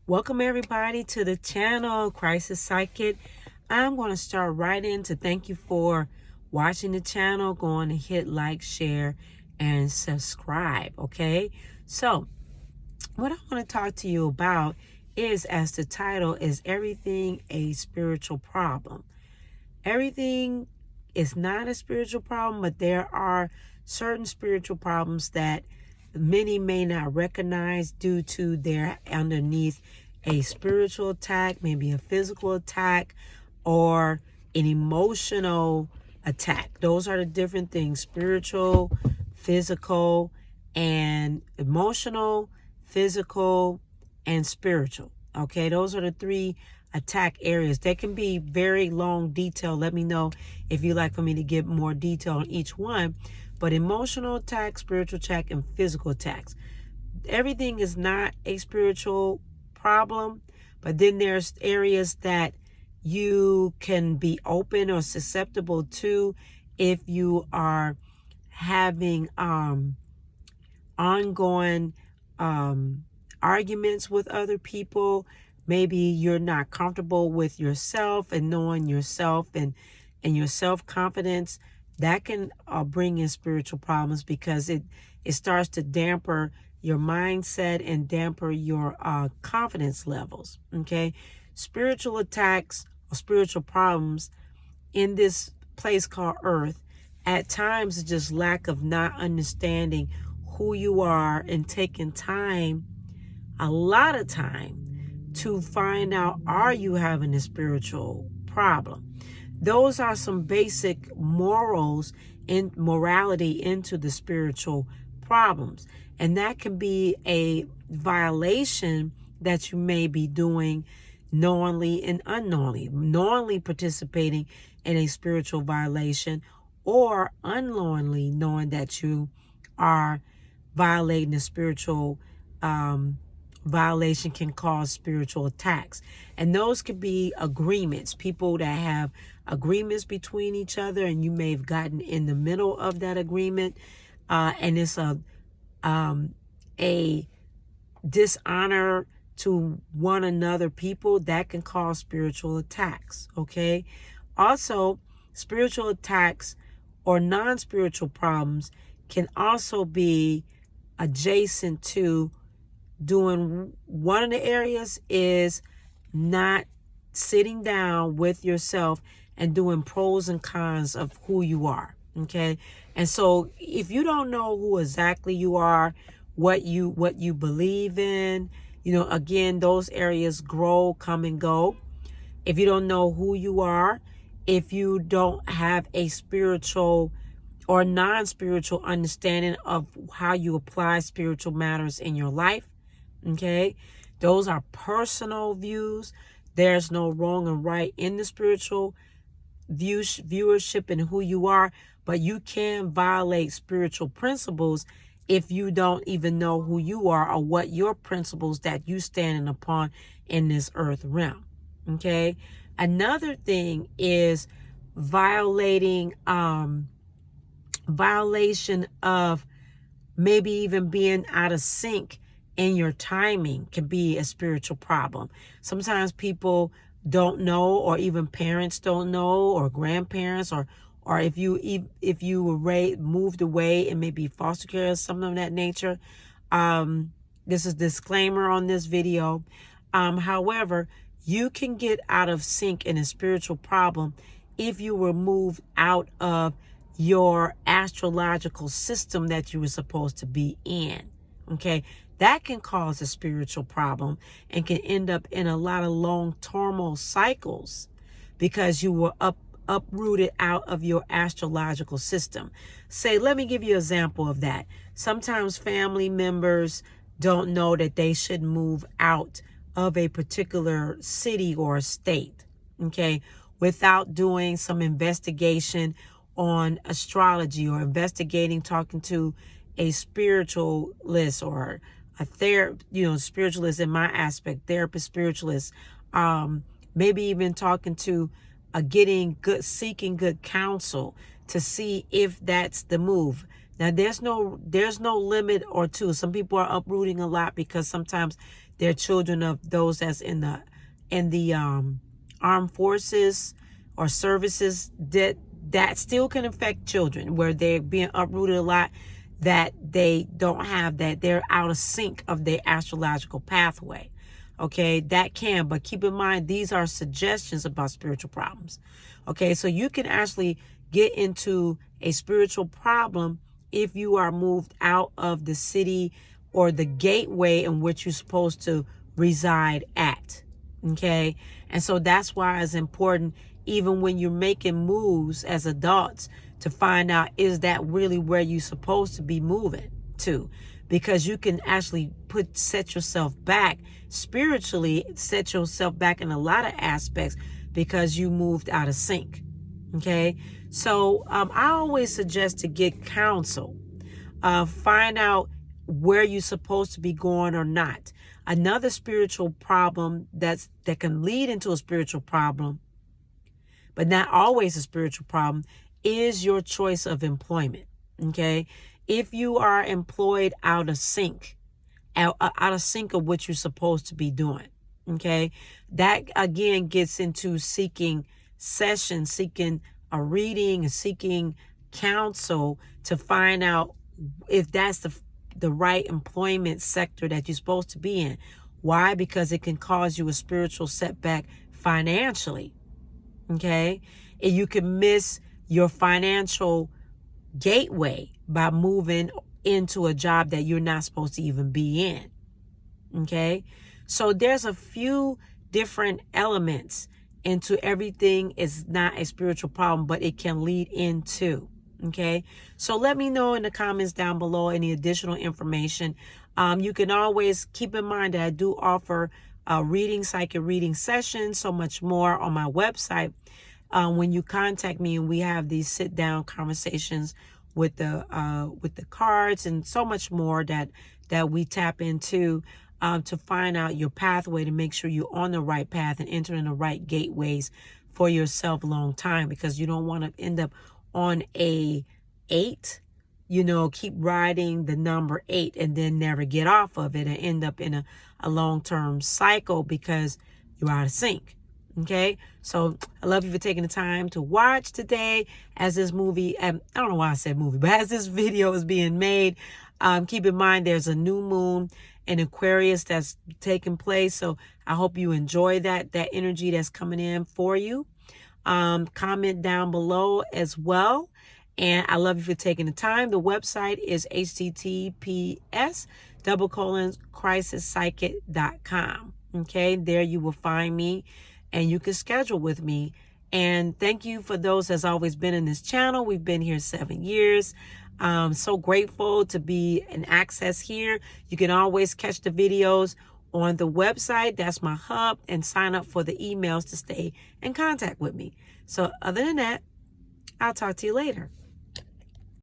Welcome everybody to the channel, Crisis Psychic. I'm going to start right in to thank you for watching the channel. Go on and hit like, share, and subscribe, okay? So, what I want to talk to you about is, as the title is, everything a spiritual problem. Everything is not a spiritual problem, but there are certain spiritual problems that many may not recognize due to their underneath a spiritual attack, maybe a physical attack, or an emotional attack. Those are the different things: spiritual, physical, and emotional, physical, and spiritual. Okay, those are the three attack areas. They can be very long detail. Let me know if you'd like for me to give more detail on each one. But emotional attack, spiritual attack, and physical attacks. Everything is not a spiritual problem, but then there's areas that you can be open or susceptible to if you are having ongoing arguments with other people. Maybe you're not comfortable with yourself and knowing yourself and your self-confidence. That can bring in spiritual problems because it starts to damper your mindset and damper your confidence levels. Okay, spiritual attacks or spiritual problems in this place called Earth at times is just lack of not understanding who you are and taking time, a lot of time, to find out, are you having a spiritual problem? Those are some basic morals and morality into the spiritual problems. And that can be a violation that you may be doing knowingly and unknowingly. Knowingly participating in a spiritual violation, or unknowingly knowing that you are violating a spiritual violation can cause spiritual attacks. And those could be agreements. People that have agreements between each other, and you may have gotten in the middle of that agreement, and it's a dishonor to one another people, that can cause spiritual attacks. Okay, also spiritual attacks or non-spiritual problems can also be adjacent to doing, one of the areas is not sitting down with yourself and doing pros and cons of who you are. Okay, and so if you don't know who exactly you are, what you believe in, again, those areas grow, come and go. If you don't know who you are, if you don't have a spiritual or non-spiritual understanding of how you apply spiritual matters in your life, okay, those are personal views. There's no wrong and right in the spiritual viewership and who you are, but you can violate spiritual principles if you don't even know who you are or what your principles that you standing upon in this earth realm. Okay, another thing is violation of maybe even being out of sync in your timing can be a spiritual problem. Sometimes people don't know, or even parents don't know, or grandparents, or if you were moved away and maybe foster care or something of that nature. This is disclaimer on this video. However, you can get out of sync in a spiritual problem if you were moved out of your astrological system that you were supposed to be in. Okay, that can cause a spiritual problem and can end up in a lot of long terminal cycles because you were uprooted out of your astrological system. Let me give you an example of that. Sometimes family members don't know that they should move out of a particular city or state, okay, without doing some investigation on astrology, or investigating, talking to a spiritualist or a spiritualist in my aspect, therapist, spiritualist, maybe even talking to seeking good counsel to see if that's the move. Now, there's no limit or two. Some people are uprooting a lot because sometimes they're children of those that's in the armed forces or services, that still can affect children where they're being uprooted a lot, that they don't have, that they're out of sync of their astrological pathway. Okay, that can, but keep in mind, these are suggestions about spiritual problems. Okay, so you can actually get into a spiritual problem if you are moved out of the city or the gateway in which you're supposed to reside at. Okay, and so that's why it's important, even when you're making moves as adults, to find out, is that really where you're supposed to be moving to? Because you can actually set yourself back spiritually, set yourself back in a lot of aspects because you moved out of sync. Okay, so I always suggest to get counsel. Find out where you're supposed to be going or not. Another spiritual problem that can lead into a spiritual problem, but not always a spiritual problem, is your choice of employment. Okay, if you are employed out of sync of what you're supposed to be doing. Okay, that again gets into seeking sessions, seeking a reading, and seeking counsel to find out if that's the right employment sector that you're supposed to be in. Why? Because it can cause you a spiritual setback financially. Okay, and you can miss your financial gateway by moving into a job that you're not supposed to even be in. Okay, so there's a few different elements into everything. Is not a spiritual problem, but it can lead into. Okay, so let me know in the comments down below any additional information. You can always keep in mind that I do offer psychic reading sessions, so much more on my website. When you contact me and we have these sit down conversations with the cards and so much more that we tap into to find out your pathway, to make sure you're on the right path and entering the right gateways for yourself long time, because you don't want to end up on a 8, keep riding the number 8 and then never get off of it and end up in a long-term cycle because you're out of sync. Okay, so I love you for taking the time to watch today as this movie, I don't know why I said movie, but as this video is being made, keep in mind there's a new moon in Aquarius that's taking place. So I hope you enjoy that energy that's coming in for you. Comment down below as well. And I love you for taking the time. The website is https://crisispsychic.com. Okay, there you will find me and you can schedule with me. And thank you for those that's always been in this channel. We've been here 7 years. So grateful to be in access here. You can always catch the videos on the website. That's my hub, and sign up for the emails to stay in contact with me. So other than that, I'll talk to you later.